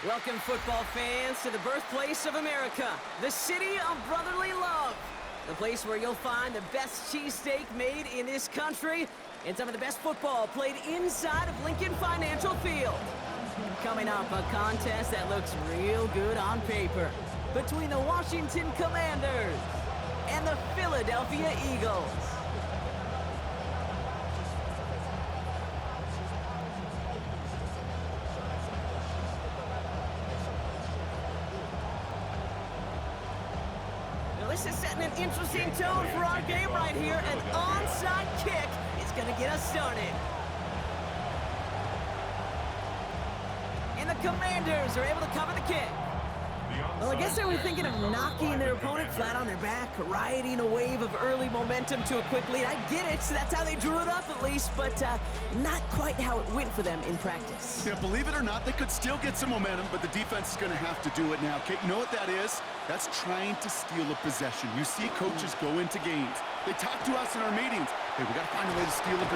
Welcome, football fans, to the birthplace of America, the city of brotherly love. The place where you'll find the best cheesesteak made in this country and some of the best football played inside of Lincoln Financial Field. Coming up, a contest that looks real good on paper between the Washington Commanders and the Philadelphia Eagles. This is setting an interesting tone for our game right here. An onside kick is going to get us started. And the Commanders are able to cover the kick. Well, I guess they were thinking of knocking their opponent flat on their back, riding a wave of early momentum to a quick lead. I get it, so that's how they drew it up at least, but not quite how it went for them in practice. Yeah, believe it or not, they could still get some momentum, but the defense is going to have to do it now. Kate, you know what that is? That's trying to steal a possession. You see coaches go into games. They talk to us in our meetings. Hey, we got to find a way to steal a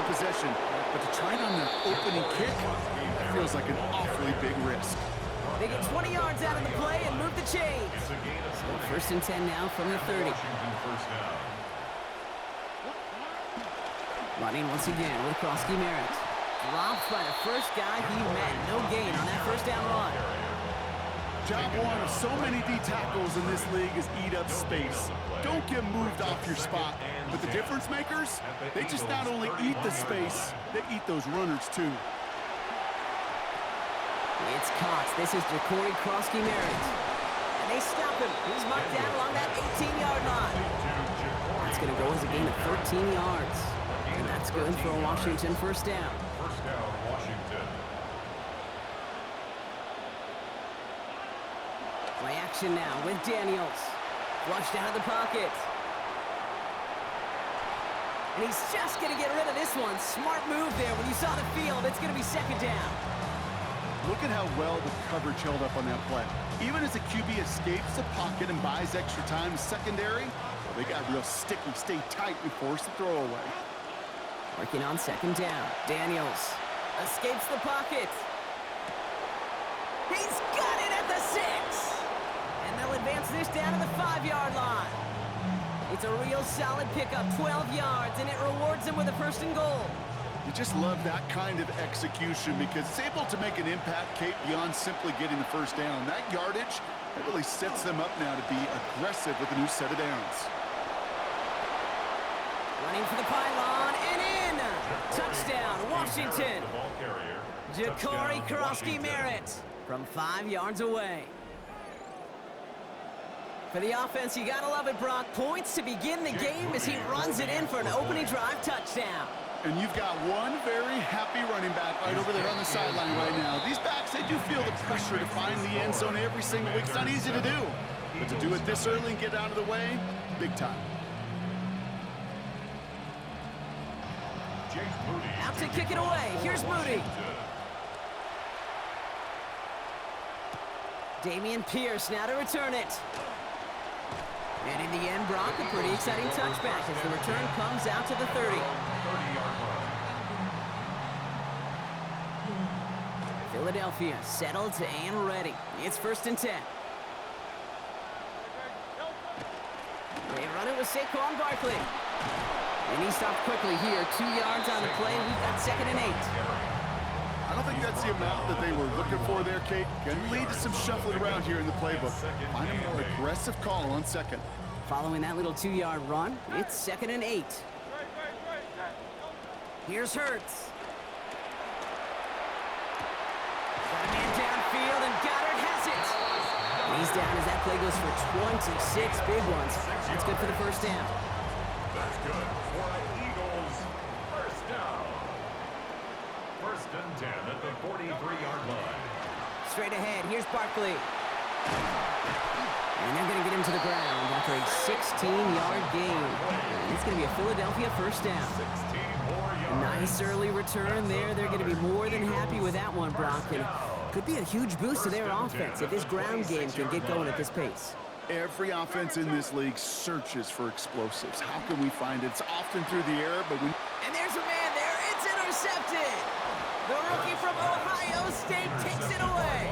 possession. But to try it on the opening kick, that feels like an awfully big risk. They get 20 yards out of the play and move the chains. So first and 10 now from the 30. Running once again with Krosky Merritt. Dropped by the first guy he met. No gain on that first down run. Job one of so many D tackles in this league is eat up space. Don't get moved off your spot. But the difference makers, they just not only eat the space, they eat those runners too. It's caught. This is Jacory Krosky Merritt. And they stop him. He's marked down along that 18-yard line. That's going to go as a gain of 13 yards. And that's good for a Washington first down. First down, Washington. Play action now with Daniels. Flushed out of the pocket. And he's just going to get rid of this one. Smart move there. When you saw the field, it's going to be second down. Look at how well the coverage held up on that play. Even as the QB escapes the pocket and buys extra time in secondary, they got real sticky, stay tight, and force the throw away. Working on second down. Daniels escapes the pocket. He's got it at the 6. And they'll advance this down to the 5-yard line. It's a real solid pickup, 12 yards, and it rewards them with a first and goal. You just love that kind of execution because it's able to make an impact, Kate, beyond simply getting the first down. That yardage, that really sets them up now to be aggressive with a new set of downs. Running for the pylon and in! Touchdown, Washington! Jacory Krosky Merritt from 5 yards away. For the offense, you gotta love it, Brock. Points to begin the game as he runs it in for an opening drive touchdown. And you've got one very happy running back right over there on the sideline right now. These backs, they do feel the pressure to find the end zone every single week. It's not easy to do. But to do it this early and get out of the way, big time. Out to kick it away. Here's Moody. Damian Pierce now to return it. And in the end, Brock, a pretty exciting touchback as the return comes out to the 30. Philadelphia settled and ready. It's first and 10. They run it with Saquon Barkley. And he stopped quickly here. 2 yards on the play. We've got second and 8. I don't think that's the amount that they were looking for there, Kate. Going to lead to some shuffling around here in the playbook. Find a more aggressive call on second. Following that little 2-yard run, it's second and 8. Here's Hurts. Got a man downfield, and Goddard has it. And he's down as that play goes for 26 big ones. That's good for the first down. That's good for the Eagles. First down. First and 10 at the 43-yard line. Straight ahead, here's Barkley. And they're going to get him to the ground after a 16-yard gain. And it's going to be a Philadelphia first down. 16 more yards. Nice early return there. They're going to be more than happy with that one, Brock. And could be a huge boost to their offense if this ground game can get going at this pace. Every offense in this league searches for explosives. How can we find it? It's often through the air, but we... And there's a man there. It's intercepted. intercepted. The rookie from Ohio State takes it away.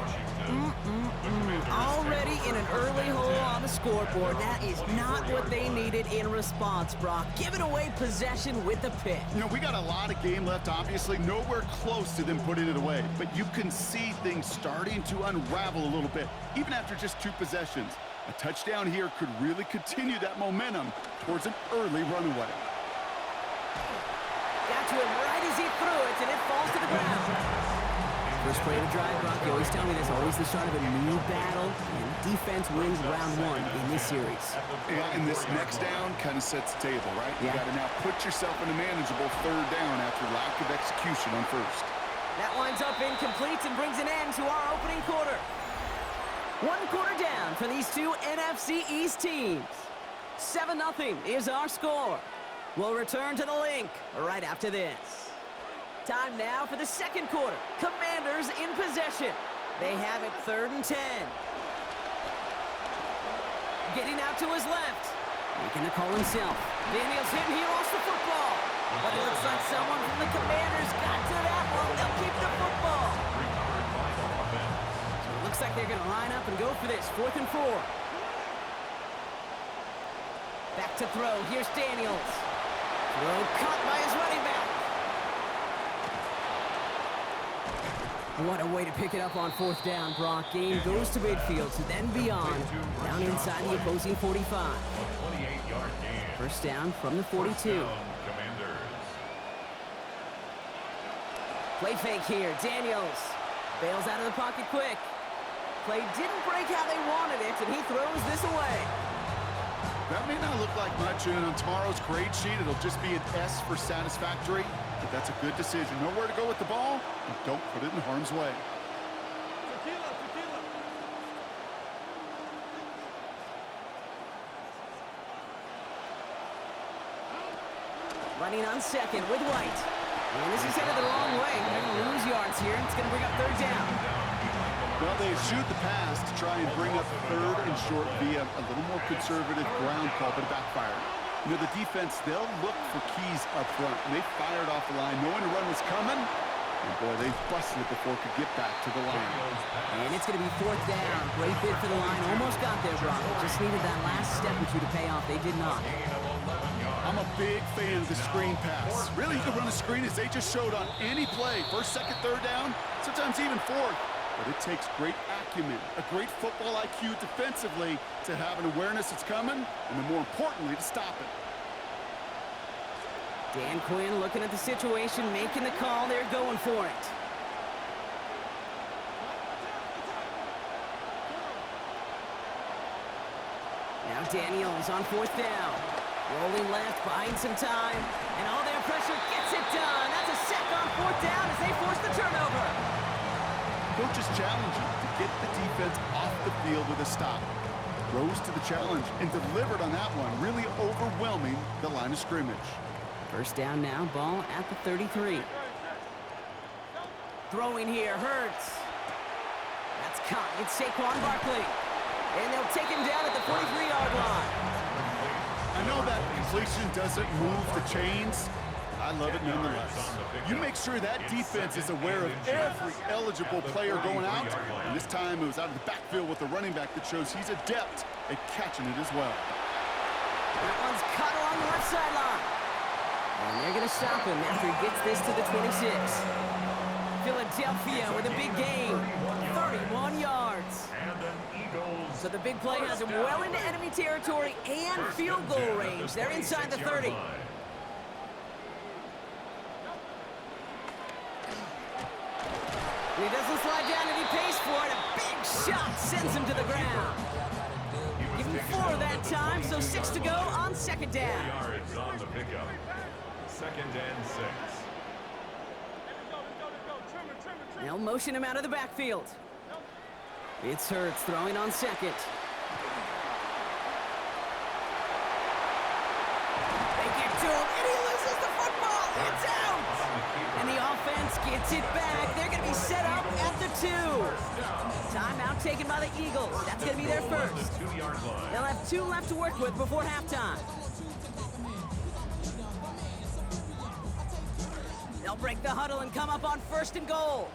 Already in an early hole on the scoreboard. That is not what they needed in response, Brock. Giving away possession with the pick. You know, we got a lot of game left, obviously. Nowhere close to them putting it away. But you can see things starting to unravel a little bit, even after just 2 possessions. A touchdown here could really continue that momentum towards an early runaway. Got to him right as he threw it, and it falls to the ground. First play of the drive, Brock. You always tell me there's always the start of a new battle, and defense wins round 1 in this series. Yeah, and this next down kind of sets the table, right? You got to now put yourself in a manageable 3rd down after lack of execution on 1st. That winds up incomplete and brings an end to our opening quarter. 1 quarter down for these 2 NFC East teams. 7-0 is our score. We'll return to the link right after this. Time now for the 2nd quarter. Commanders in possession. They have it 3rd and 10. Getting out to his left. Making the call himself. Daniels hit and he lost the football. But it looks like someone from the Commanders got to that one. They'll keep the football. So it looks like they're going to line up and go for this. 4th and 4. Back to throw. Here's Daniels. Throw caught by his running back. What a way to pick it up on 4th down, Brock. Game goes to midfield, so then beyond, down inside the opposing 45. 28-yard gain. First down from the 42. Play fake here. Daniels bails out of the pocket quick. Play didn't break how they wanted it, and he throws this away. That may not look like much, and on tomorrow's grade sheet, it'll just be an S for satisfactory. But that's a good decision. Know where to go with the ball, and don't put it in harm's way. Running on 2nd with White. And this is headed the wrong way. They're going to lose yards here. It's going to bring up 3rd down. Well, they shoot the pass to try and bring up 3rd and short via a little more conservative ground call, but it backfired. You know, the defense, they'll look for keys up front. And they fired off the line knowing the run was coming. And boy, they busted it before it could get back to the line. And it's going to be 4th down. Great bid for the line. Almost got there, Brock. Just needed that last step or 2 to pay off. They did not. I'm a big fan of the screen pass. Really, you can run a screen as they just showed on any play. 1st, 2nd, 3rd down, sometimes even 4th. But it takes great acumen, a great football IQ defensively to have an awareness that's coming, and then more importantly, to stop it. Dan Quinn looking at the situation, making the call. They're going for it. Now Daniels on 4th down. Rolling left, buying some time, and all their pressure gets it done. That's a sack on 4th down as they force the turnover. Coach is challenging to get the defense off the field with a stop. Rose to the challenge and delivered on that one, really overwhelming the line of scrimmage. First down now, ball at the 33. Throwing here, Hurts. That's caught. It's Saquon Barkley. And they'll take him down at the 43-yard line. I know that completion doesn't move the chains. I love it nonetheless. You make sure that defense is aware of every eligible player going out. And this time it was out of the backfield with the running back that shows he's adept at catching it as well. That one's caught along the left sideline. And they're going to stop him after he gets this to the 26. Philadelphia with a big gain. 31 yards. So the big play has him well into enemy territory and field goal range. They're inside the 30. He doesn't slide down and he pays for it. A big shot sends him to the ground. Give him 4 that time, so 6 to go on 2nd down. Yards on the pickup. 2nd and 6. They'll motion him out of the backfield. It's Hurts throwing on 2nd. They get to him, and he loses the football. It's out! And the offense gets it back. They're going to be set up at the 2. Timeout taken by the Eagles. That's going to be their first. They'll have 2 left to work with before halftime. They'll break the huddle and come up on 1st and goal.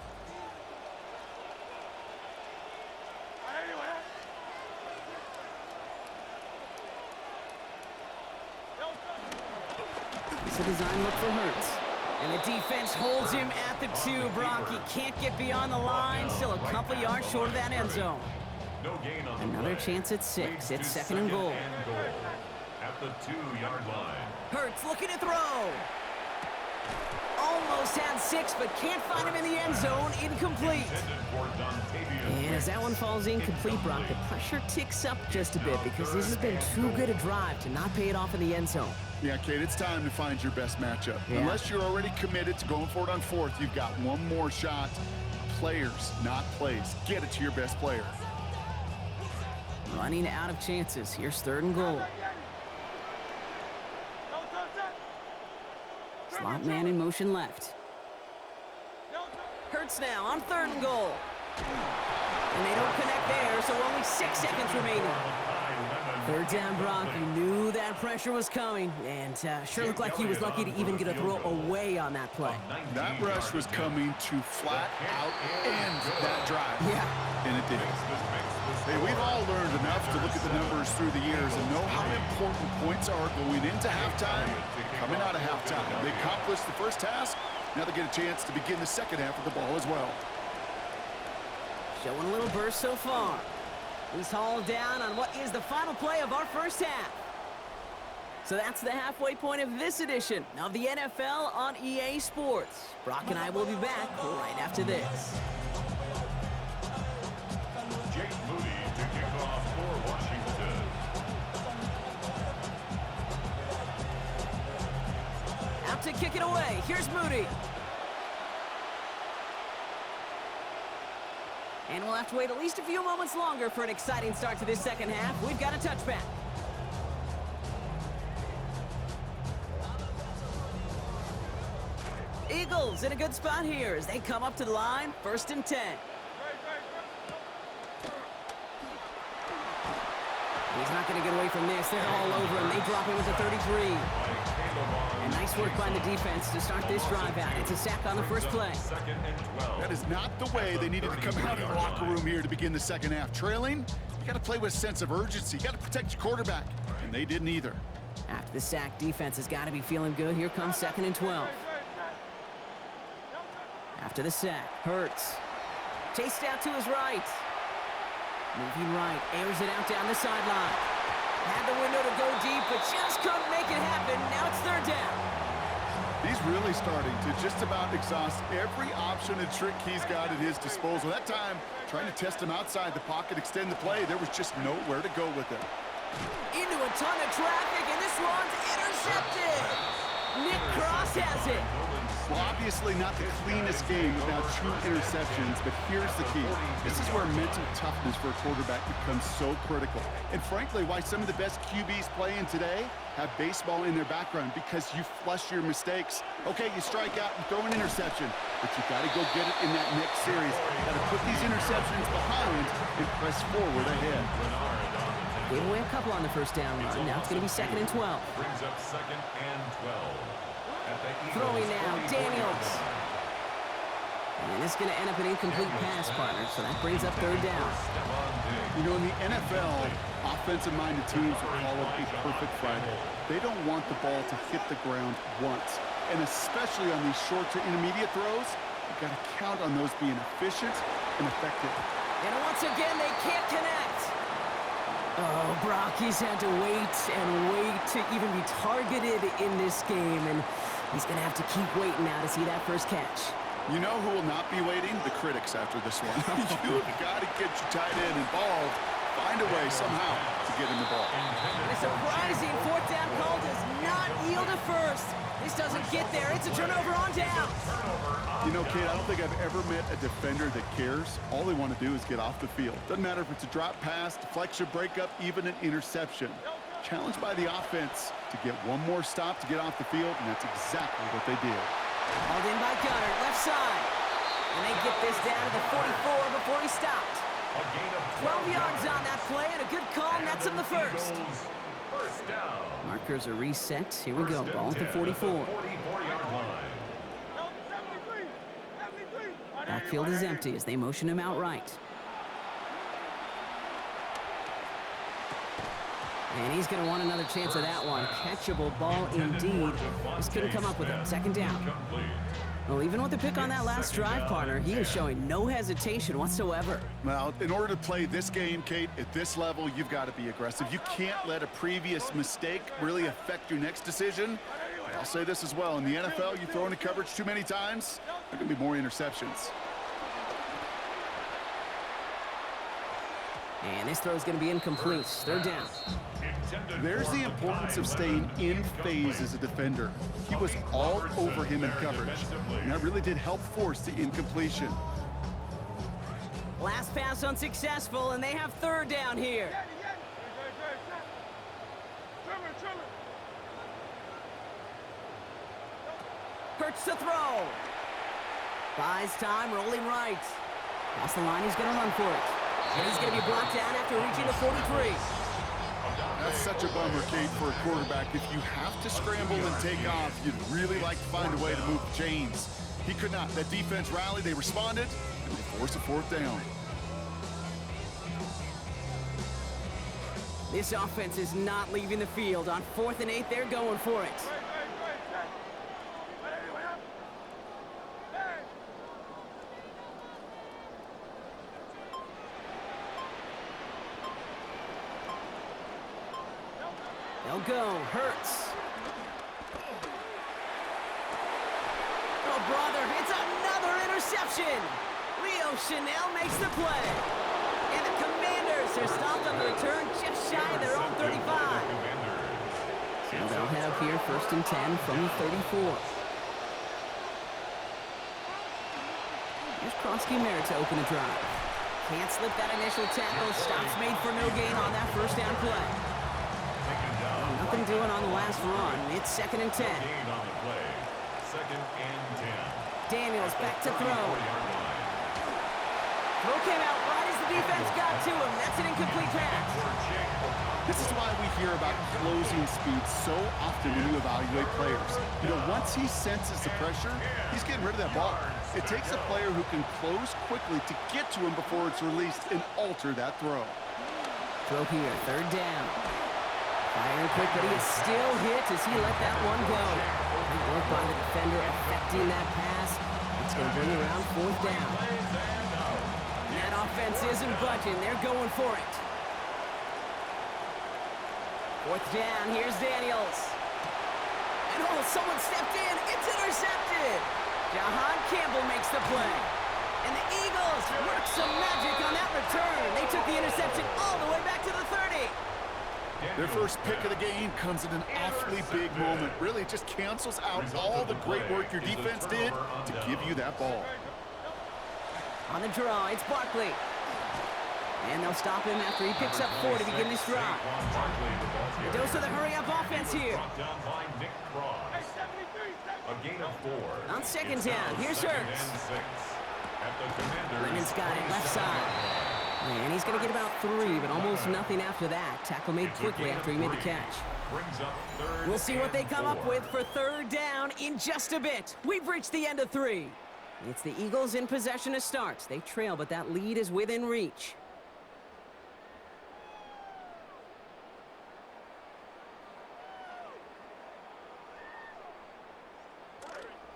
It's a design look for Hurts. And the defense holds him at the 2, Brock. He can't get beyond the line. Still a couple yards short of that end zone. Another chance at 6. It's 2nd and goal. At the 2-yard line. Hurts looking to throw. Almost had 6, but can't find him in the end zone. Incomplete. And as that one falls incomplete, Brock, the pressure ticks up just a bit because this has been too good a drive to not pay it off in the end zone. Yeah, Kate, it's time to find your best matchup. Yeah. Unless you're already committed to going for it on 4th, you've got one more shot. Players, not plays. Get it to your best player. Running out of chances. Here's 3rd and goal. Slot man in motion left. Hurts now on 3rd and goal. And they don't connect there, so only 6 seconds remaining. 3rd down, Brock. You knew that pressure was coming, and sure looked like he was lucky to even get a throw away on that play. That rush was coming to flat out end that drive. Yeah. And it did. Hey, we've all learned enough to look at the numbers through the years and know how important points are going into halftime, coming out of halftime. They accomplished the first task. Now they get a chance to begin the second half of the ball as well. Showing a little burst so far. He's hauled down on what is the final play of our first half. So that's the halfway point of this edition of the NFL on EA Sports. Brock and I will be back right after this. Jake Moody to kick off for Washington. Out to kick it away. Here's Moody. And we'll have to wait at least a few moments longer for an exciting start to this second half. We've got a touchback. Eagles in a good spot here as they come up to the line. 1st and 10. He's not going to get away from this. They're all over him. They drop him with the 33. And nice work by the defense to start this drive out. It's a sack on the first play. That is not the way they needed to come out of the locker room here to begin the second half. Trailing, you got to play with a sense of urgency. You got to protect your quarterback, and they didn't either. After the sack, defense has got to be feeling good. Here comes 2nd and 12. After the sack, Hurts. Chased out to his right. Moving right, airs it out down the sideline. Had the window to go deep, but just couldn't make it happen. Now it's 3rd down. He's really starting to just about exhaust every option and trick he's got at his disposal. That time, trying to test him outside the pocket, extend the play, there was just nowhere to go with it. Into a ton of traffic, and this one's intercepted. Nick Cross has it. Well, obviously not the cleanest game without 2 interceptions, but here's the key. This is where mental toughness for a quarterback becomes so critical. And frankly, why some of the best QBs playing today have baseball in their background, because you flush your mistakes. Okay, you strike out and throw an interception, but you got to go get it in that next series. Got to put these interceptions behind and press forward ahead. Gave away a couple on the first down run. Now it's going to be 2nd and 12. Brings up 2nd and 12. Throwing now, Daniels. And it's going to end up an incomplete pass, partner, so that brings up 3rd down. You know, in the NFL, offensive-minded teams will call it a perfect Friday. They don't want the ball to hit the ground once. And especially on these short to intermediate throws, you've got to count on those being efficient and effective. And once again, they can't connect. Oh, Brock, he's had to wait and wait to even be targeted in this game, and he's going to have to keep waiting now to see that first catch. You know who will not be waiting? The critics after this one. You've got to get your tight end involved. Find a way somehow to get him the ball. And a surprising 4th down call does not yield a first. This doesn't get there. It's a turnover on down. You know, Kate, I don't think I've ever met a defender that cares. All they want to do is get off the field. Doesn't matter if it's a drop pass, deflection, breakup, even an interception. Challenged by the offense to get one more stop to get off the field, and that's exactly what they did. Hauled in by Gunner, left side. And they get this down to the 44 before he stopped. 12 yards on that play, and a good call nets him the first. First down. Markers are reset. Here we go. Ball at the 44. 44-yard line. Backfield is empty as they motion him out right. And he's going to want another chance at that one. Catchable ball indeed. Just couldn't come up with it. Second down. Well, even with the pick on that last drive, partner, he is showing no hesitation whatsoever. Well, in order to play this game, Kate, at this level, you've got to be aggressive. You can't let a previous mistake really affect your next decision. I'll say this as well. In the NFL, you throw into coverage too many times, there can be more interceptions. And this throw is going to be incomplete. Third down. There's the importance of staying in phase as a defender. He was all over him in coverage, and that really did help force the incompletion. Last pass unsuccessful, and they have third down here. Hurts to throw. Buys time, rolling right. Across the line, he's going to run for it. And he's going to be brought down after reaching the 43. That's such a bummer, Kate, for a quarterback. If you have to scramble and take off, you'd really like to find a way to move the chains. He could not. That defense rallied, they responded, and they forced a fourth down. This offense is not leaving the field. On 4th and 8, they're going for it. They'll go. Hurts. Oh, brother, it's another interception. Leo Chanel makes the play. And the Commanders are stopped on the return just shy of their own 35. So they'll head up here, 1st and 10 from the 34. Here's Krosky-Merritt to open the drive. Can't slip that initial tackle. Stops made for no gain on that first down play. Nothing doing on the last run. It's 2nd and 10. Daniels back to throw. Throw came out right as the defense got to him. That's an incomplete pass. This is why we hear about closing speed so often when you evaluate players. You know, once he senses the pressure, he's getting rid of that ball. It takes a player who can close quickly to get to him before it's released and alter that throw. Throw here, 3rd down. Firing quick, but he is still hit as he let that one go. Great work by the defender affecting that pass. It's going to bring around 4th down. And that offense isn't budging. They're going for it. 4th down. Here's Daniels. And oh, someone stepped in. It's intercepted. Jahan Campbell makes the play. And the Eagles work some magic on that return. They took the interception all the way back to the 30. Their first pick of the game comes at an awfully big moment. Really, it just cancels out all the great work your defense did to give you that ball. On the draw, it's Barkley. And they'll stop him after he picks up 4 to begin this drive. A dose of the hurry-up offense here. On 2nd down, here's Hurts. Lemon's got it left side. And he's going to get about 3, but almost nothing after that. Tackle made quickly after he made the catch. We'll see what they come up with for 3rd down in just a bit. We've reached the end of 3. It's the Eagles in possession to start. They trail, but that lead is within reach.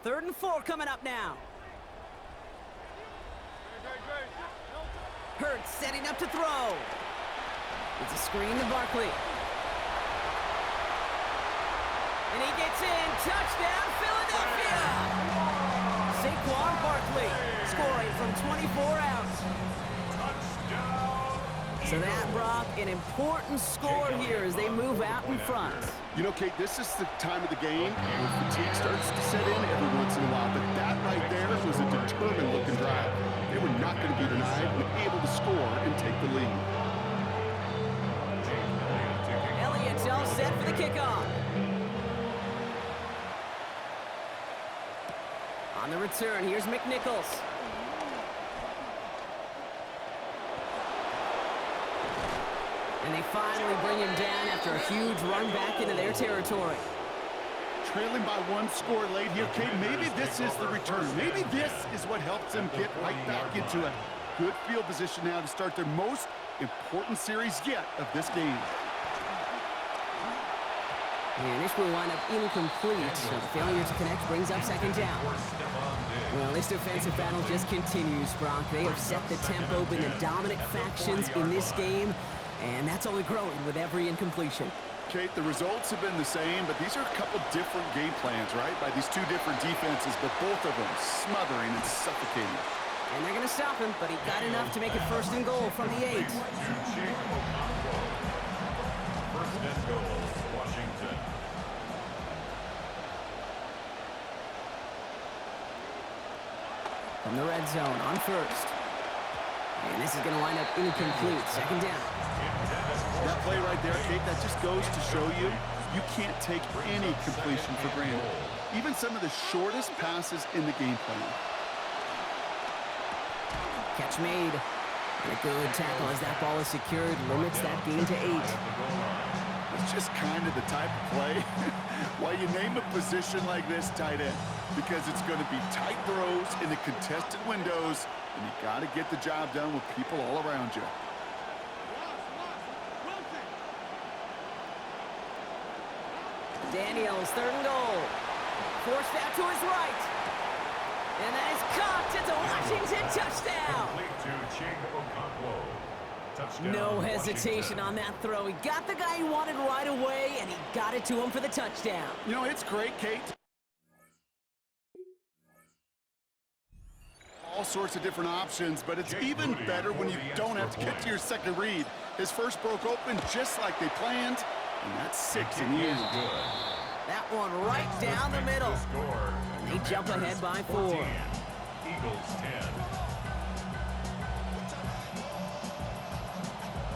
Third and 4 coming up now. Hurts setting up to throw. It's a screen to Barkley. And he gets in. Touchdown, Philadelphia! Saquon Barkley scoring from 24 out. So that brought an important score here as they move out in front. You know, Kate, this is the time of the game when fatigue starts to set in every once in a while, but that right there was a determined-looking drive. They were not going to be denied and able to score and take the lead. Elliott's all set for the kickoff. On the return, here's McNichols. And they finally bring him down after a huge run back into their territory. trailing by one score late here, Kate. Maybe this is the return. Maybe this is what helps them get right back into a good field position now to start their most important series yet of this game. And this will wind up incomplete, so the failure to connect brings up second down. Well, this defensive battle just continues, Brock. They have set the tempo, been the dominant factions in this game, and that's only growing with every incompletion. Kate, the results have been the same, but these are a couple different game plans, right? By these two different defenses, but both of them smothering and suffocating. And they're going to stop him, but he got enough to make it first and goal from the 8. First and goal, Washington. From the red zone on first. And this is going to wind up incomplete. Second down. That play right there, Kate, that just goes to show you can't take any completion for granted. Even some of the shortest passes in the game plan. Catch made. And a good tackle as that ball is secured. Limits that gain to 8. It's just kind of the type of play why you name a position like this tight end. Because it's going to be tight throws in the contested windows, and you got to get the job done with people all around you. Daniels, third and goal. Forced out to his right. And that is caught. It's a Washington touchdown. Touchdown, No hesitation Washington. on that throw. He got the guy he wanted right away, and he got it to him for the touchdown. You know, it's great, Kate. All sorts of different options, but it's even better when you don't have to get to your second read. His first broke open just like they planned, and that's 6 in the end. That one right down the middle. And they jump ahead by 4. Eagles 10.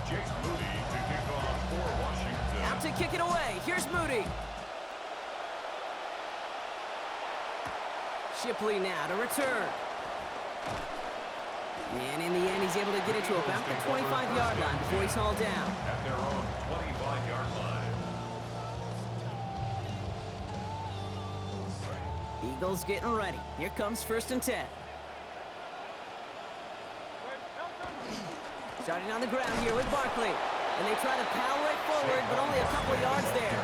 Jake Moody to kick off for Washington. Out to kick it away. Here's Moody. Shipley now to return. And in the end, he's able to get it to about the 25-yard line before he's hauled down. At their own 25-yard line. Eagles getting ready. Here comes first and 10. Starting on the ground here with Barkley. And they try to power it forward, but only a couple of yards there.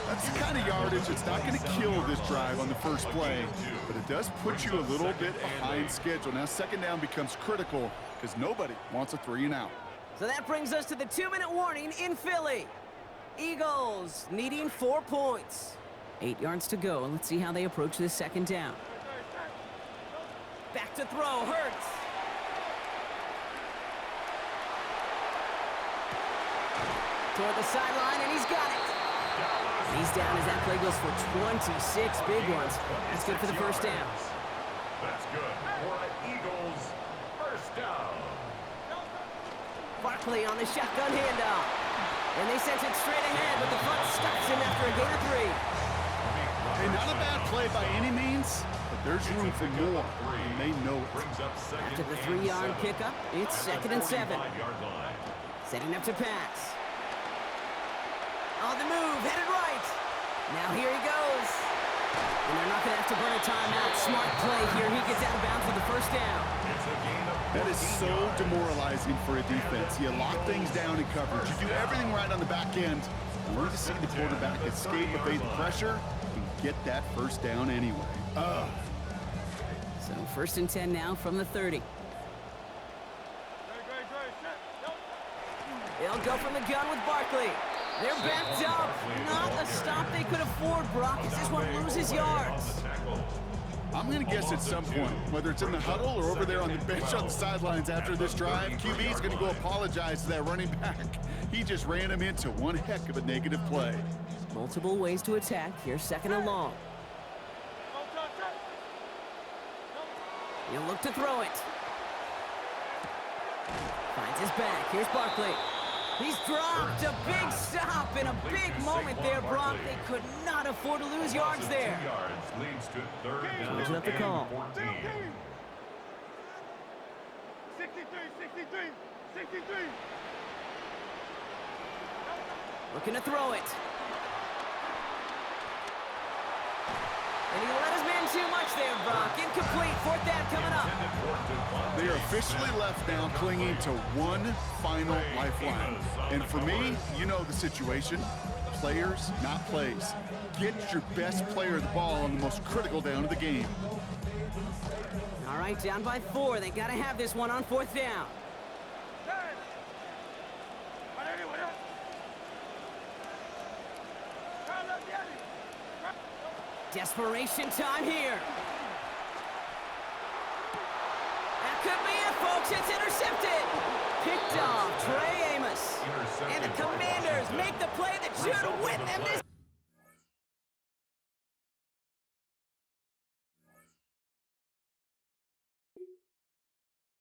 That's the kind of yardage that's not going to kill this drive on the first play, but it does put you a little bit behind schedule. Now second down becomes critical because nobody wants a 3 and out. So that brings us to the 2-minute warning in Philly. Eagles needing 4 points. 8 yards to go, and let's see how they approach this second down. Back to throw, Hurts. Toward the sideline, and he's got it. He's down as that play goes for 26 big ones. That's good for the first down. That's good for the Eagles. First down. Barkley on the shotgun handoff. And they sent it straight ahead, but the front stops him after a gain of 3. Hey, not a bad play by any means, but there's room for more, and they know it. After the 3-yard pickup, it's second and 7. Setting up to pass. On the move, headed right. Now here he goes. And they're not going to have to burn a timeout. Smart play here. He gets out of bounds for the first down. That is so demoralizing for a defense. You lock things down in coverage. You do everything right on the back end. Only to see the quarterback escape, evade the pressure, and get that first down anyway. So first and 10 now from the 30. They'll go from the gun with Barkley. They're backed up. Not a stop they could afford, Brock, as this one loses yards. I'm going to guess at some point, whether it's in the huddle or over there on the bench on the sidelines after this drive, QB is going to go apologize to that running back. He just ran him into one heck of a negative play. Multiple ways to attack. Here's second and long. He'll look to throw it. Finds his back. Here's Barkley. He's dropped. A big stop and a big moment there, Brock. They could not afford to lose yards there. Switching up the call. 63. Looking to throw it. And he let his man too much there, Brock. Incomplete. Fourth down coming up. They are officially left now clinging to one final lifeline. And for me, you know the situation. Players, not plays. Get your best player the ball on the most critical down of the game. All right, down by 4. They got to have this one on fourth down. Desperation time here. That could be it, folks. It's intercepted. Picked off Trey Amos. And the Commanders make the play that should win them this